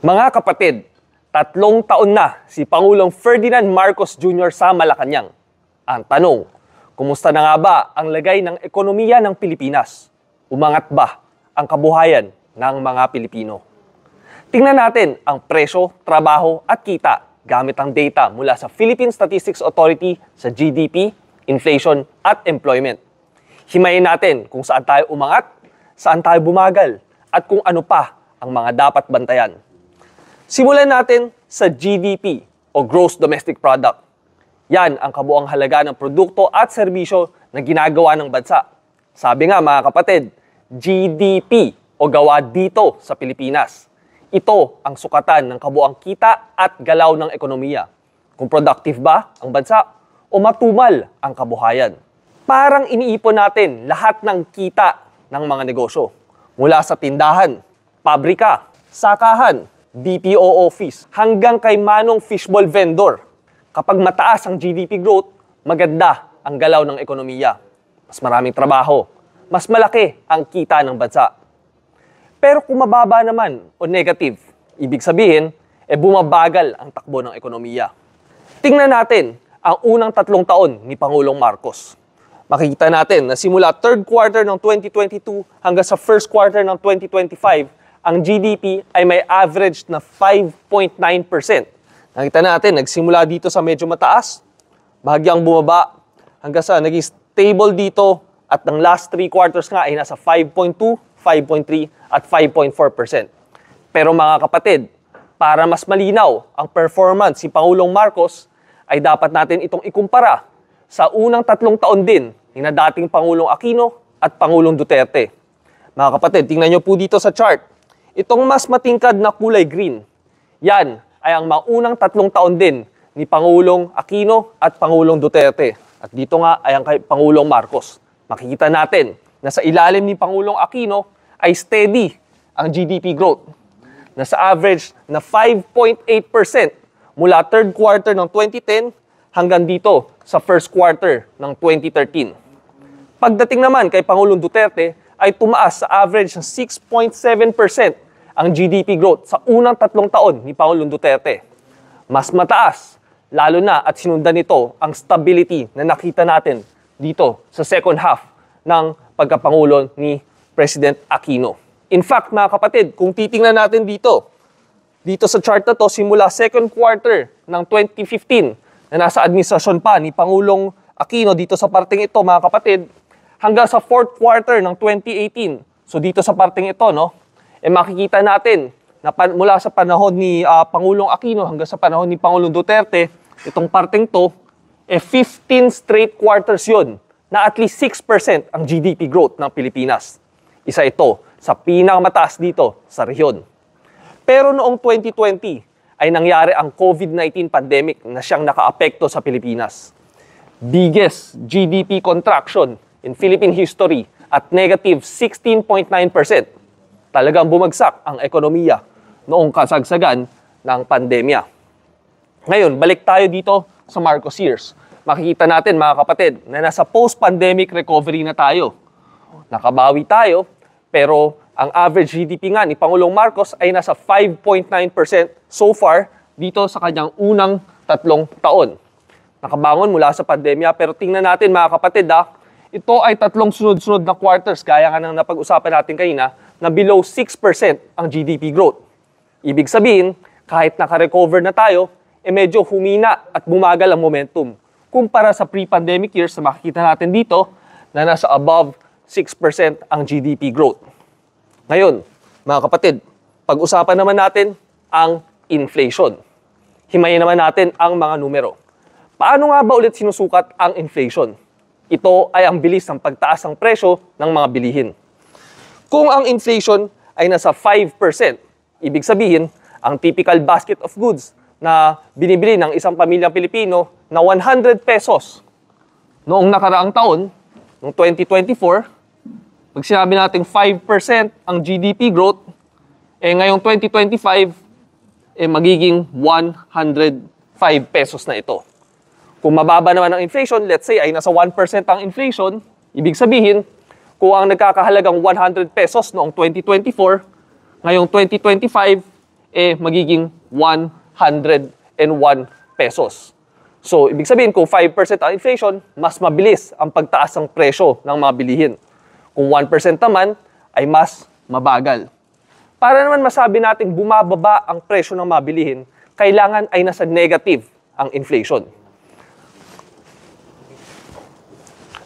Mga kapatid, 3 taon na si Pangulong Ferdinand Marcos Jr. sa Malacanang. Ang tanong, kumusta na nga ba ang lagay ng ekonomiya ng Pilipinas? Umangat ba ang kabuhayan ng mga Pilipino? Tingnan natin ang presyo, trabaho at kita gamit ang data mula sa Philippine Statistics Authority sa GDP, inflation at employment. Himayin natin kung saan tayo umangat, saan tayo bumagal, at kung ano pa ang mga dapat bantayan. Simulan natin sa GDP o Gross Domestic Product. Yan ang kabuang halaga ng produkto at serbisyo na ginagawa ng bansa. Sabi nga mga kapatid, GDP o gawa dito sa Pilipinas. Ito ang sukatan ng kabuang kita at galaw ng ekonomiya. Kung productive ba ang bansa o matumal ang kabuhayan. Parang iniipon natin lahat ng kita ng mga negosyo. Mula sa tindahan, pabrika, sakahan, BPO office, hanggang kay manong fishball vendor. Kapag mataas ang GDP growth, maganda ang galaw ng ekonomiya. Mas maraming trabaho, mas malaki ang kita ng bansa. Pero kung mababa naman o negative, ibig sabihin, bumabagal ang takbo ng ekonomiya. Tingnan natin ang unang 3 taon ni Pangulong Marcos. Makikita natin na simula 3rd quarter ng 2022 hanggang sa 1st quarter ng 2025, ang GDP ay may average na 5.9%. Nakita natin, nagsimula dito sa medyo mataas, bahagyang bumaba, hanggang sa naging stable dito, at ng last 3 quarters nga ay nasa 5.2, 5.3, at 5.4%. Pero mga kapatid, para mas malinaw ang performance si Pangulong Marcos, ay dapat natin itong ikumpara sa unang 3 taon din ni na dating Pangulong Aquino at Pangulong Duterte. Mga kapatid, tingnan nyo po dito sa chart. Itong mas matingkad na kulay green, yan ay ang maunang 3 taon din ni Pangulong Aquino at Pangulong Duterte. At dito nga ay ang kay Pangulong Marcos. Makikita natin na sa ilalim ni Pangulong Aquino ay steady ang GDP growth. Nasa average na 5.8% mula 3rd quarter ng 2010 hanggang dito sa 1st quarter ng 2013. Pagdating naman kay Pangulong Duterte ay tumaas sa average ng 6.7% ang GDP growth sa unang 3 taon ni Pangulong Duterte. Mas mataas, lalo na at sinundan nito ang stability na nakita natin dito sa second half ng pagkapangulo ni President Aquino. In fact, mga kapatid, kung titingnan natin dito sa chart na to, simula 2nd quarter ng 2015 na nasa administrasyon pa ni Pangulong Aquino dito sa parting ito, mga kapatid, hanggang sa 4th quarter ng 2018. So dito sa parting ito, makikita natin na mula sa panahon ni Pangulong Aquino hanggang sa panahon ni Pangulong Duterte, itong parting to, 15 straight quarters yun na at least 6% ang GDP growth ng Pilipinas. Isa ito sa pinakamataas dito sa rehiyon. Pero noong 2020 ay nangyari ang COVID-19 pandemic na siyang nakaapekto sa Pilipinas. Biggest GDP contraction in Philippine history at negative 16.9%. Talagang bumagsak ang ekonomiya noong kasagsagan ng pandemya. Ngayon, balik tayo dito sa Marcos years. Makikita natin mga kapatid na nasa post-pandemic recovery na tayo. Nakabawi tayo, pero ang average GDP nga ni Pangulong Marcos ay nasa 5.9% so far dito sa kanyang unang 3 taon. Nakabangon mula sa pandemya, pero tingnan natin mga kapatid ito ay 3 sunod-sunod na quarters, gaya nga ng napag-usapan natin kanina, na below 6% ang GDP growth. Ibig sabihin, kahit naka-recover na tayo, medyo humina at bumagal ang momentum. Kumpara sa pre-pandemic years na makikita natin dito, na nasa above 6% ang GDP growth. Ngayon, mga kapatid, pag-usapan naman natin ang inflation. Himayin naman natin ang mga numero. Paano nga ba ulit sinusukat ang inflation? Ito ay ang bilis ng pagtaas ng presyo ng mga bilihin. Kung ang inflation ay nasa 5%, ibig sabihin, ang typical basket of goods na binibili ng isang pamilyang Pilipino na 100 pesos noong nakaraang taon, noong 2024, pag sinabi natin 5% ang GDP growth, ngayong 2025, magiging 105 pesos na ito. Kung mababa naman ang inflation, let's say ay nasa 1% ang inflation, ibig sabihin, kung ang nagkakahalagang 100 pesos noong 2024, ngayong 2025, magiging 101 pesos. So, ibig sabihin, kung 5% ang inflation, mas mabilis ang pagtaas ng presyo ng mga bilihin. Kung 1% naman, ay mas mabagal. Para naman masabi natin bumababa ang presyo ng mga bilihin, kailangan ay nasa negative ang inflation.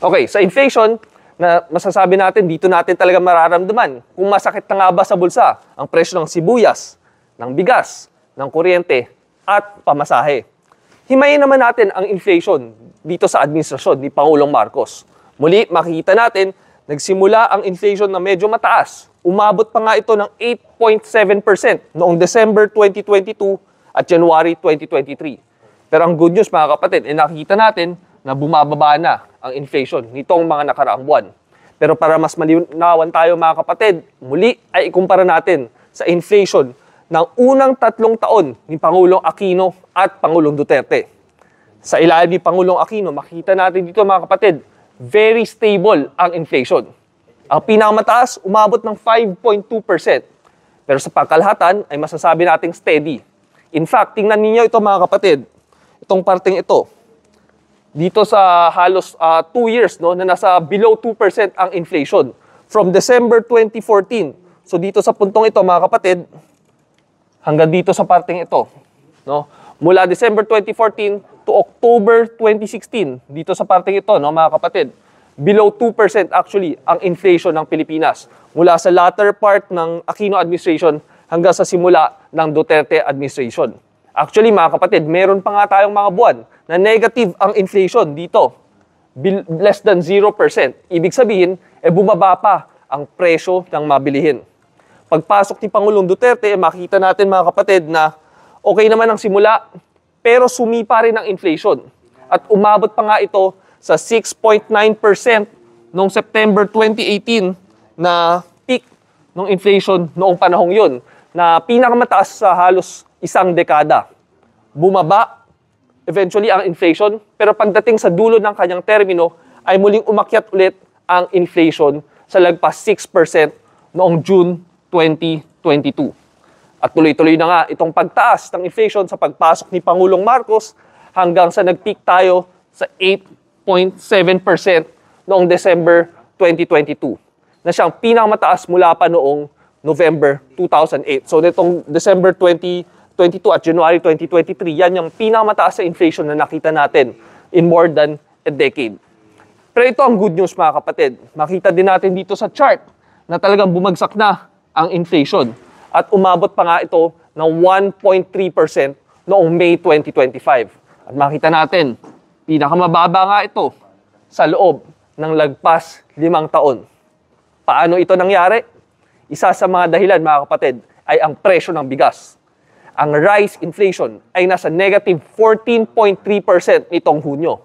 Okay, sa inflation, na masasabi natin, dito natin talaga mararamdaman kung masakit na nga ba sa bulsa ang presyo ng sibuyas, ng bigas, ng kuryente, at pamasahe. Himayin naman natin ang inflation dito sa administrasyon ni Pangulong Marcos. Muli, makikita natin, nagsimula ang inflation na medyo mataas. Umabot pa nga ito ng 8.7% noong December 2022 at January 2023. Pero ang good news mga kapatid, nakikita natin na bumababa na ang inflation nitong mga nakaraang buwan. Pero para mas malinawan tayo mga kapatid, muli ay ikumpara natin sa inflation ng unang 3 taon ni Pangulong Aquino at Pangulong Duterte. Sa ilalim ni Pangulong Aquino, makita natin dito mga kapatid, very stable ang inflation. Ang pinakamataas, umabot ng 5.2%. Pero sa pangkalahatan ay masasabi nating steady. In fact, tingnan ninyo ito mga kapatid, itong parting ito. Dito sa halos 2 years na nasa below 2% ang inflation. From December 2014, so dito sa puntong ito mga kapatid, hanggang dito sa parting ito. Mula December 2014 to October 2016, dito sa parting ito mga kapatid, below 2% actually ang inflation ng Pilipinas. Mula sa latter part ng Aquino administration hanggang sa simula ng Duterte administration. Actually mga kapatid, meron pa nga tayong mga buwan na negative ang inflation dito. Less than 0%. Ibig sabihin, bumaba pa ang presyo ng mabilihin. Pagpasok ni Pangulong Duterte, makita natin mga kapatid na okay naman ang simula, pero sumipa rin ang inflation. At umabot pa nga ito sa 6.9% noong September 2018 na peak ng inflation noong panahong yun, na pinakamataas sa halos isang dekada. Bumaba eventually ang inflation, pero pagdating sa dulo ng kanyang termino, ay muling umakyat ulit ang inflation sa lagpas 6% noong June 2022. At tuloy-tuloy na nga itong pagtaas ng inflation sa pagpasok ni Pangulong Marcos hanggang sa nag-peak tayo sa 8.7% noong December 2022 na siyang pinakamataas mula pa noong November 2008. So nitong December 2022 at January 2023, yan yung pinakamataas sa inflation na nakita natin in more than a decade. Pero ito ang good news mga kapatid. Makita din natin dito sa chart na talagang bumagsak na ang inflation. At umabot pa nga ito ng 1.3% noong May 2025. At makita natin, pinakamababa nga ito sa loob ng lagpas 5 taon. Paano ito nangyari? Isa sa mga dahilan mga kapatid ay ang presyo ng bigas. Ang rice inflation ay nasa negative 14.3% nitong Hunyo.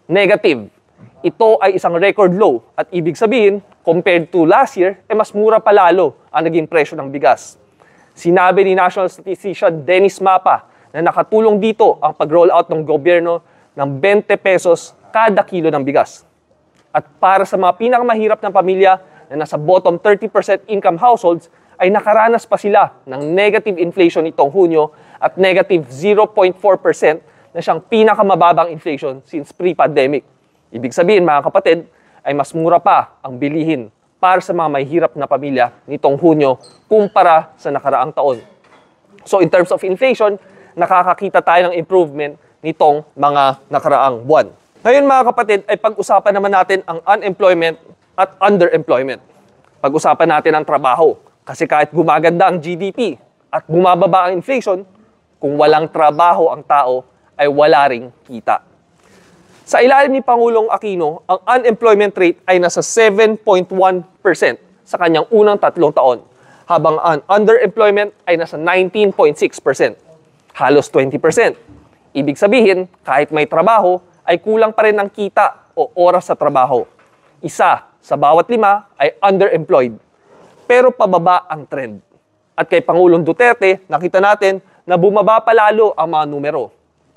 Negative. Ito ay isang record low at ibig sabihin, compared to last year, mas mura pa lalo ang naging presyo ng bigas. Sinabi ni National Statistician Dennis Mapa na nakatulong dito ang pag-roll out ng gobyerno ng 20 pesos kada kilo ng bigas. At para sa mga pinakamahirap ng pamilya na nasa bottom 30% income households, ay nakaranas pa sila ng negative inflation itong Hunyo at negative 0.4% na siyang pinakamababang inflation since pre-pandemic. Ibig sabihin mga kapatid, ay mas mura pa ang bilihin para sa mga mahihirap na pamilya nitong Hunyo kumpara sa nakaraang taon. So in terms of inflation, nakakakita tayo ng improvement nitong mga nakaraang buwan. Ngayon mga kapatid, ay pag-usapan naman natin ang unemployment at underemployment. Pag-usapan natin ang trabaho. Kasi kahit gumaganda ang GDP at bumababa ang inflation, kung walang trabaho ang tao, ay wala ring kita. Sa ilalim ni Pangulong Aquino, ang unemployment rate ay nasa 7.1% sa kanyang unang 3 taon, habang ang underemployment ay nasa 19.6%, halos 20%. Ibig sabihin, kahit may trabaho, ay kulang pa rin ang kita o oras sa trabaho. Isa sa bawat 5 ay underemployed, pero pababa ang trend. At kay Pangulong Duterte, nakita natin na bumaba pa lalo ang mga numero.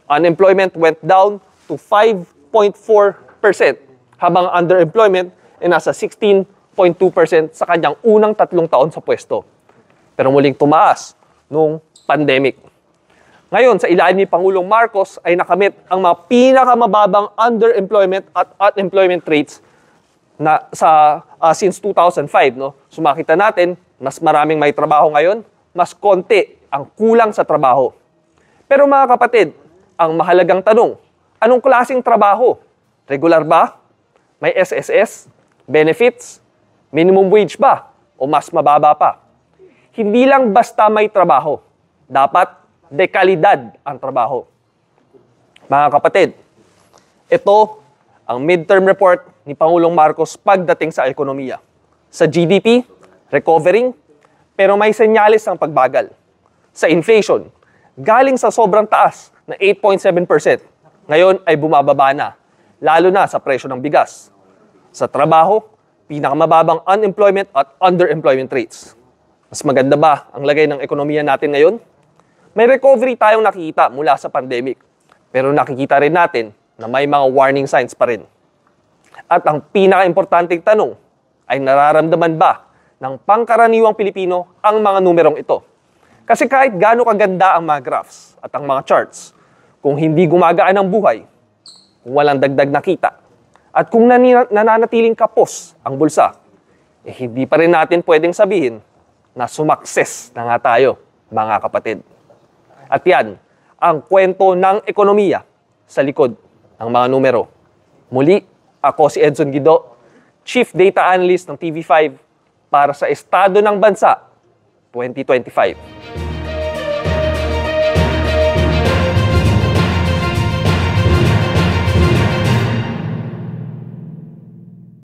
Unemployment went down to 5.4%, habang underemployment ay nasa 16.2% sa kanyang unang 3 taon sa pwesto. Pero muling tumaas nung pandemic. Ngayon, sa ilalim ni Pangulong Marcos ay nakamit ang mga pinakamababang underemployment at unemployment rates na since 2005. No? So makita natin, mas maraming may trabaho ngayon, mas konti ang kulang sa trabaho. Pero mga kapatid, ang mahalagang tanong, anong klaseng trabaho? Regular ba? May SSS? Benefits? Minimum wage ba? O mas mababa pa? Hindi lang basta may trabaho. Dapat dekalidad ang trabaho. Mga kapatid, ito ang midterm report ni Pangulong Marcos pagdating sa ekonomiya. Sa GDP, recovering, pero may senyales ng pagbagal. Sa inflation, galing sa sobrang taas na 8.7%, ngayon ay bumababa na, lalo na sa presyo ng bigas. Sa trabaho, pinakamababang unemployment at underemployment rates. Mas maganda ba ang lagay ng ekonomiya natin ngayon? May recovery tayong nakikita mula sa pandemic, pero nakikita rin natin na may mga warning signs pa rin. At ang pinaka-importanting tanong ay nararamdaman ba ng pangkaraniwang Pilipino ang mga numerong ito? Kasi kahit gaano kaganda ang mga graphs at ang mga charts, kung hindi gumagaan ang buhay, kung walang dagdag na kita, at kung nananatiling kapos ang bulsa, hindi pa rin natin pwedeng sabihin na sumakses na nga tayo, mga kapatid. At yan, ang kwento ng ekonomiya sa likod ng mga numero. Muli, ako si Edson Guido, Chief Data Analyst ng TV5 para sa Estado ng Bansa 2025.